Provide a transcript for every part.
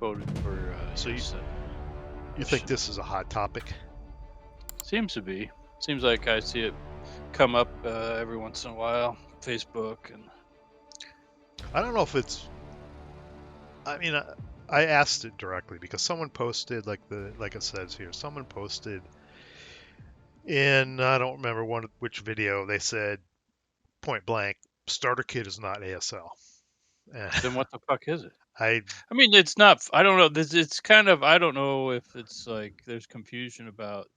voted for So yes. you think this is a hot topic? Seems to be. Seems like I see it come up every once in a while, Facebook and. I don't know if it's. I mean, I asked it directly because someone posted like it says here. Someone posted in I don't remember which video they said point blank starter kit is not ASL. And Then what the fuck is it? I I mean, it's not. I don't know. It's kind of. I don't know if it's like there's confusion about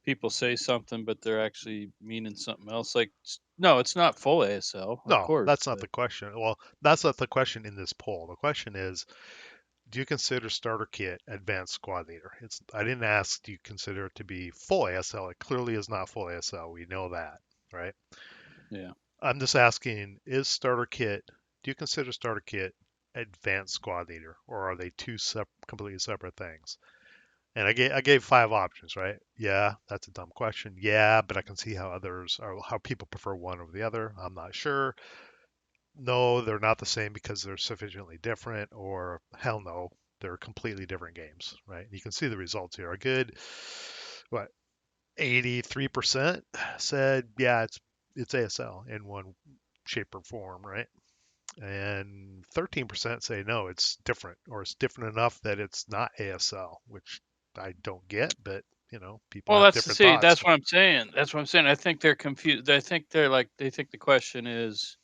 people say something, but they're actually meaning something else. Like, no, it's not full ASL, of no, course, that's not but the question. Well, that's not the question in this poll. The question is, do you consider starter kit advanced squad leader? I didn't ask do you consider it to be full ASL. It clearly is not full ASL. We know that, right? yeah. I'm just asking, is starter kit, do you consider starter kit advanced squad leader, or are they two completely separate things? And I gave five options, right? Yeah, that's a dumb question. Yeah, but I can see how people prefer one over the other. I'm not sure. No, they're not the same because they're sufficiently different, or hell no, they're completely different games, right? You can see the results here. A good, what, 83% said, yeah, it's ASL in one shape or form, right? And 13% say no, it's different, or it's different enough that it's not ASL, which I don't get, but people Well, have that's to different see. thoughts. That's what I'm saying. That's what I'm saying. I think they're confused. I think they're like they think the question is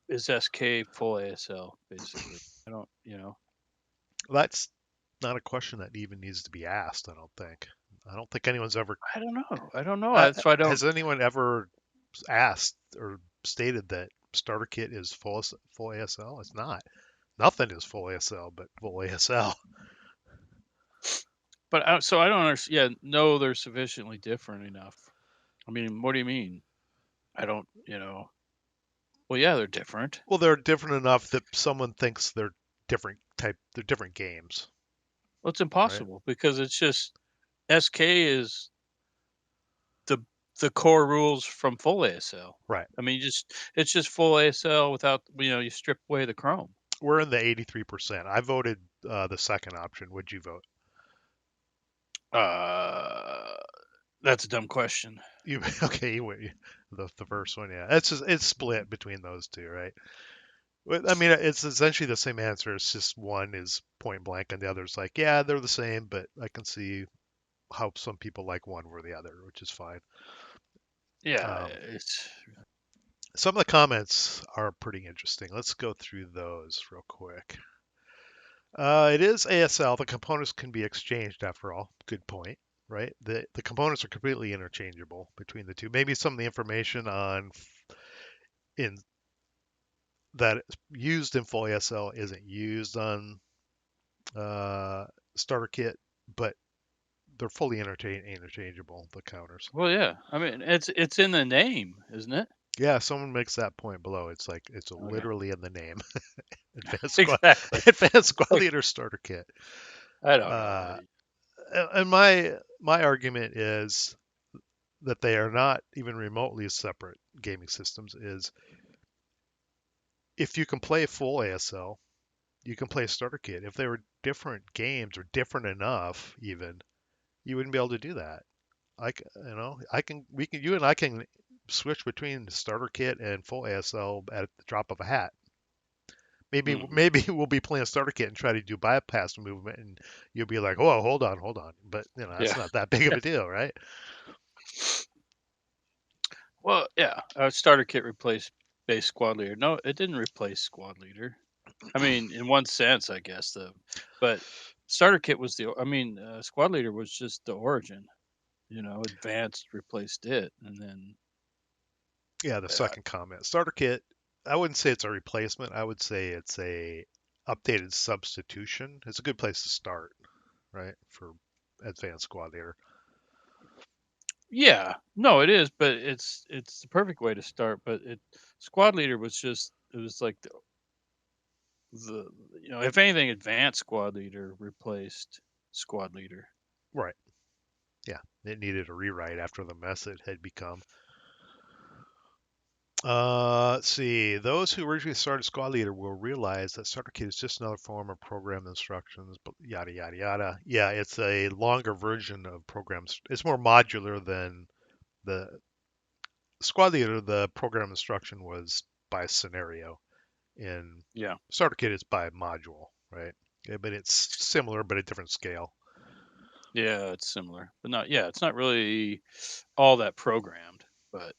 SK full ASL basically. I don't. That's not a question that even needs to be asked, I don't think. I don't think anyone's ever. I don't know. I don't know. Uh, That's why I don't. has anyone ever asked or stated that starter kit is full ASL? It's not. Nothing is full ASL, but full ASL. But so I don't understand. Yeah, no, they're sufficiently different enough. I mean, what do you mean? I don't. Well, yeah, they're different. Well, they're different enough that someone thinks they're different type. They're different games, Well, it's right? impossible because it's just SK is the the core rules from full ASL. Right. I mean, it's just full ASL without you strip away the Chrome. We're in the 83%. I voted the second option. Would you vote? Uh, that's a dumb question. You okay? The first one, yeah. It's split between those two, right? I mean, it's essentially the same answer. It's just one is point blank, and the other's like, yeah, they're the same, but I can see how some people like one over the other, which is fine. Yeah, Um, it's some of the comments are pretty interesting. Let's go through those real quick. It is ASL. The components can be exchanged after all. Good point, right? The components are completely interchangeable between the two. Maybe some of the information on in that is used in full ASL isn't used on uh, starter kit, but they're fully interchangeable. The counters. well, yeah. I mean, it's in the name, isn't it? Yeah, someone makes that point below. It's like it's Okay, literally in the name. Advanced squad, exactly. advanced squad Like, leader starter kit. I don't know. Uh, and my argument is that they are not even remotely separate gaming systems. Is if you can play full ASL, you can play starter kit. If they were different games or different enough, even you wouldn't be able to do that. I can, you and I can switch between the starter kit and full ASL at the drop of a hat. Maybe Mm, maybe we'll be playing starter kit and try to do bypass movement, and you'll be like, "Oh, hold on." But that's yeah. not that big of a deal, right? Well, yeah. Starter kit replaced base squad leader. No, it didn't replace squad leader. I mean, in one sense, I guess but starter kit was the. I mean, squad leader was just the origin. Advanced replaced it, and then Yeah, the uh, second comment, starter kit. I wouldn't say it's a replacement. I would say it's a updated substitution. It's a good place to start, right, for advanced squad leader. yeah, no, it is, but it's the perfect way to start. But squad leader was just it was like the if anything, advanced squad leader replaced squad leader. Right. Yeah, it needed a rewrite after the mess it had become. Let's see. Those who originally started Squad Leader will realize that Starter Kit is just another form of program instructions, but yada yada yada. Yeah, it's a longer version of programs. It's more modular than the Squad Leader. The program instruction was by scenario. In Yeah. Starter Kit, it's by module, right? Yeah, but it's similar, but a different scale. Yeah, it's similar, but not. Yeah, it's not really all that programmed. But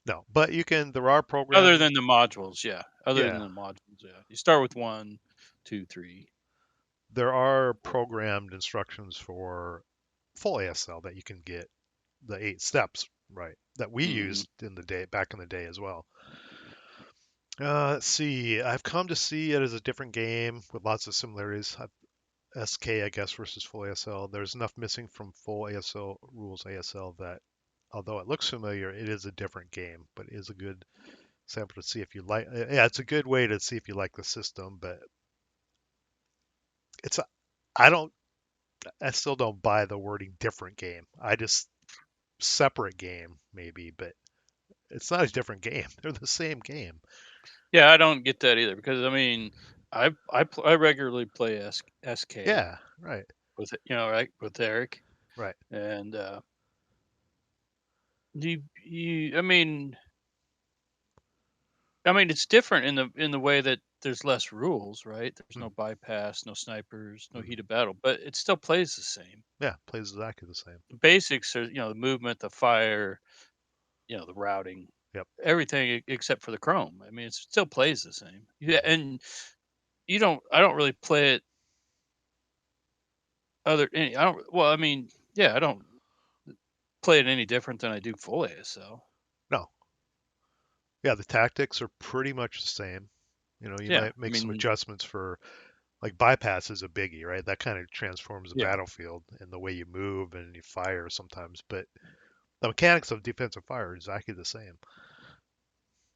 No, but you can. There are other program. than the modules, yeah. Other than Yeah, the modules, yeah. You start with 1, 2, 3, there are 4. programmed instructions for full ASL that you can get the 8 steps right that we Mm-hmm. used in the day back in the day as well. Let's see. I've come to see it as a different game with lots of similarities. SK, I guess, versus full ASL. There's enough missing from full ASL rules ASL that, although it looks familiar, it is a different game. But it is a good sample to see if you like. Yeah, it's a good way to see if you like the system. But it's. I don't. I still don't buy the wording different game. I just separate game maybe, but it's not a different game. They're the same game. Yeah, I don't get that either because I mean, I regularly play SK Yeah, right, with right with Eric, right. and I mean it's different in the way that there's less rules, right? There's Hmm. no bypass, no snipers, no Hmm. heat of battle, but it still plays the same. Yeah, plays exactly the same. The basics are the movement, the fire, the routing, Yep. everything except for the chrome. I mean, it still plays the same. Yeah, Hmm. and I don't really play it I don't. Well, I mean, yeah, I don't play it any different than I do full ASL. No, yeah, the tactics are pretty much the same. You Yeah, might I make some mean, adjustments for like bypass is a biggie, right? That kind of transforms the yeah. battlefield and the way you move and you fire sometimes. But the mechanics of defensive fire are exactly the same,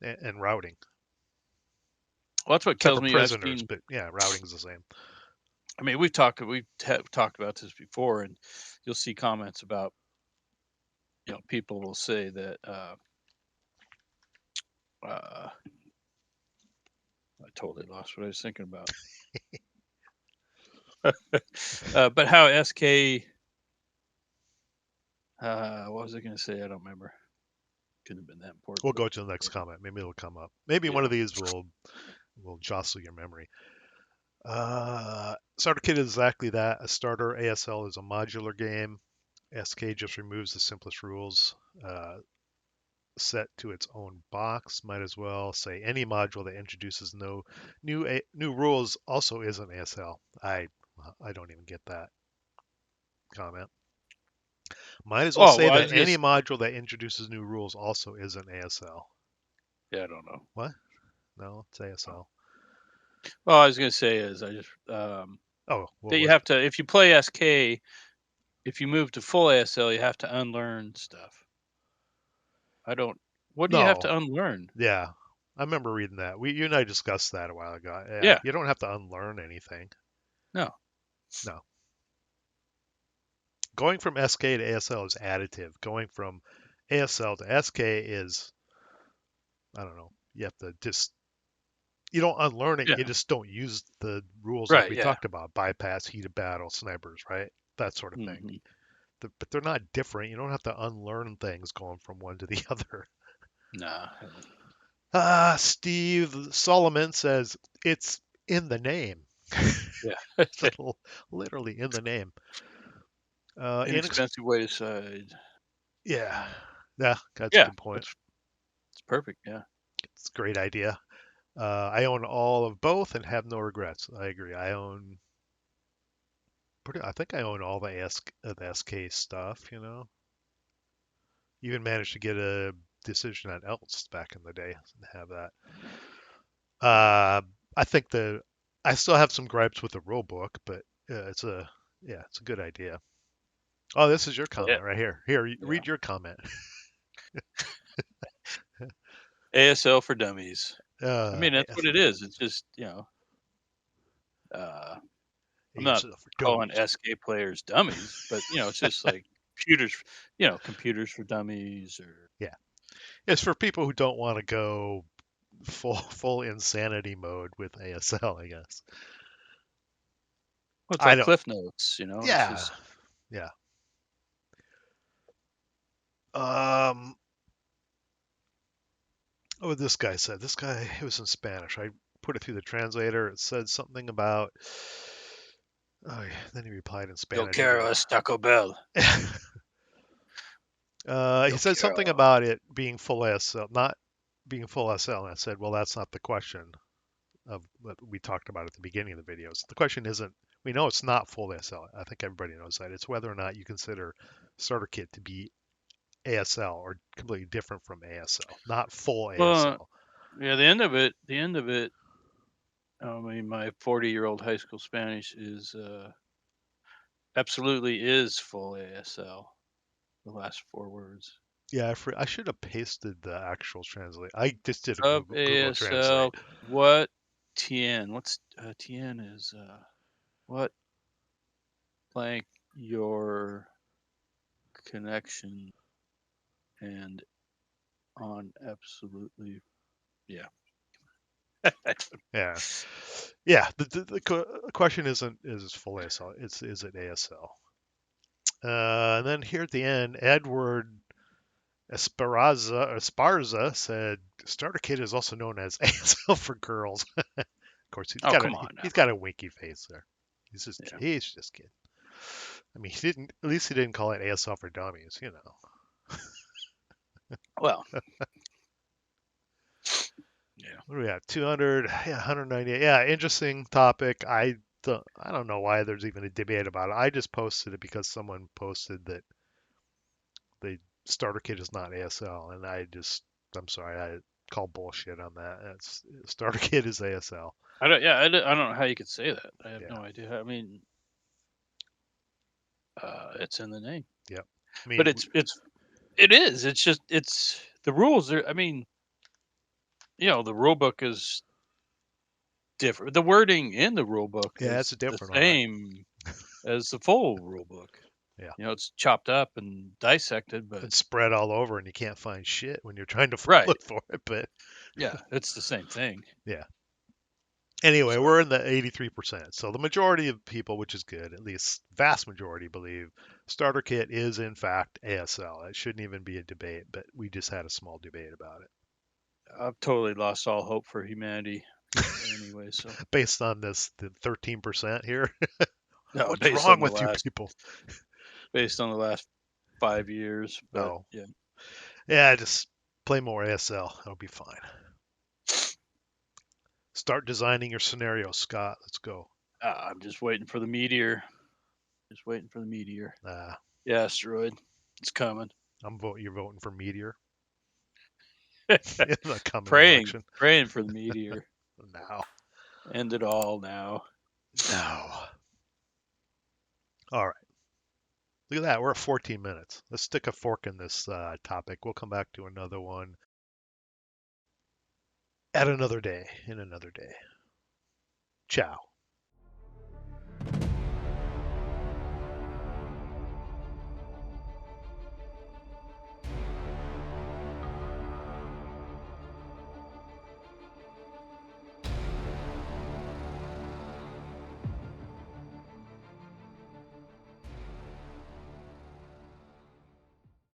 and routing, Well, that's what except kills for me. I've prisoners. seen. But yeah, routing is the same. I mean, talked about this before, and you'll see comments about people will say that uh, I totally lost what I was thinking about. But how SK? What was I going to say? I don't remember. Couldn't have been that We'll important. go to the next comment. Maybe it'll come up. Maybe one Yeah. of these will jostle your memory. Starter Kit is exactly that. A starter ASL is a modular game. SK just removes the simplest rules set to its own box. Might as well say any module that introduces no new rules also is an ASL. I don't even get that comment. Might as well Oh say well, I that was any just. module that introduces new rules also is an ASL. Yeah, I don't know. What? No, it's ASL. Well, I was going to say is I just Oh, what that you was have it? to if you play SK, if you move to full ASL, you have to unlearn stuff. I don't. What do you have No, to unlearn? yeah, I remember reading that. You and I discussed that a while ago. Yeah, Yeah. you don't have to unlearn anything. No. No, going from SK to ASL is additive. Going from ASL to SK is, I don't know. You have to just you don't unlearn it. You Yeah. just don't use the rules like Right. we Yeah. talked about: bypass, heat of battle, snipers, right? That sort of thing. Hmm. But they're not different. You don't have to unlearn things going from one to the other. Nah. I don't. Steve Solomon says it's in the name. Yeah. It's literally in the name. Inex- Inexpensive way to side. yeah, yeah, that's a Yeah. good point. It's perfect. Yeah. It's a great idea. I own all of both and have no regrets. I agree. I think I own all the SK stuff. Even managed to get a decision on Elts back in the day and have that. Uh, I think I still have some gripes with the rule book, but it's a good idea. Oh, this is your Yeah. comment right here. Here, Yeah. read your comment. ASL for dummies. I mean, that's what Yes, it is. It's just uh, I'm not ASL for calling dummies. SK players dummies, but it's just like computers. Computers for dummies or Yeah. It's for people who don't want to go full insanity mode with ASL, I guess. Well, it's I like don't. Cliff Notes, you know. It's Yeah, just yeah. Um, oh, this guy said. This guy, it was in Spanish. I put it through the translator. It said something about. Oh, yeah. Then he replied in Yo Spanish again. quiero es Taco Bell. He Yo said something quiero. about it being full SL, not being full SL. And I said, well, that's not the question of what we talked about at the beginning of the videos. The question isn't, we know it's not full ASL. I think everybody knows that. It's whether or not you consider starter kit to be ASL or completely different from ASL, not full Well, ASL. yeah, the end of it. I mean, my 40-year-old high school Spanish is absolutely is full ASL. The last four words. Yeah, I should have pasted the actual translate. I just did a Sub Google Translate. ASL. What TN? What's TN is what blank your connection and on absolutely yeah. Yeah, yeah. The question isn't is it full ASL. It's is it ASL. And then here at the end, Edward Esparza said starter kit is also known as ASL for girls. Of course, Oh, come on now. he's got a winky face there. Yeah. He's just kidding. I mean, he didn't. At least he didn't call it ASL for dummies. You know. Well, yeah. What do we have? 200. Yeah, 198. Yeah, interesting topic. I don't know why there's even a debate about it. I just posted it because someone posted that the starter kit is not ASL, and I'm sorry, I call bullshit on that. That's starter kit is ASL. I don't know how you could say that. I have Yeah, no idea. I mean, it's in the name, yep. I but mean, it is. It's just it's the rules are. I mean, the rule book is different. The wording in the rule book yeah, it's is the different, all right. same as the full rule book. Yeah, It's chopped up and dissected, but and spread all over, and you can't find shit when you're trying to right. look for it. But Yeah, it's the same thing. yeah. Anyway, So we're in the 83%. So the majority of people, which is good, at least vast majority, believe starter kit is in fact ASL. It shouldn't even be a debate, but we just had a small debate about I've totally lost all hope for humanity anyway. So it. Based on the 13% here, no, what's wrong with you people? based on the last 5 years, but No. yeah, Yeah, just play more ASL. It'll be fine. Start designing your scenario, Scott. Let's go. I'm just waiting for the meteor. Just waiting for the meteor. Uh, Yeah, asteroid. It's coming. you're voting for Meteor in the coming praying, election. praying for the meteor. No. End it all now. No. All right. Look at that. We're at 14 minutes. Let's stick a fork in this topic. We'll come back to another one at another day, in another day. Ciao.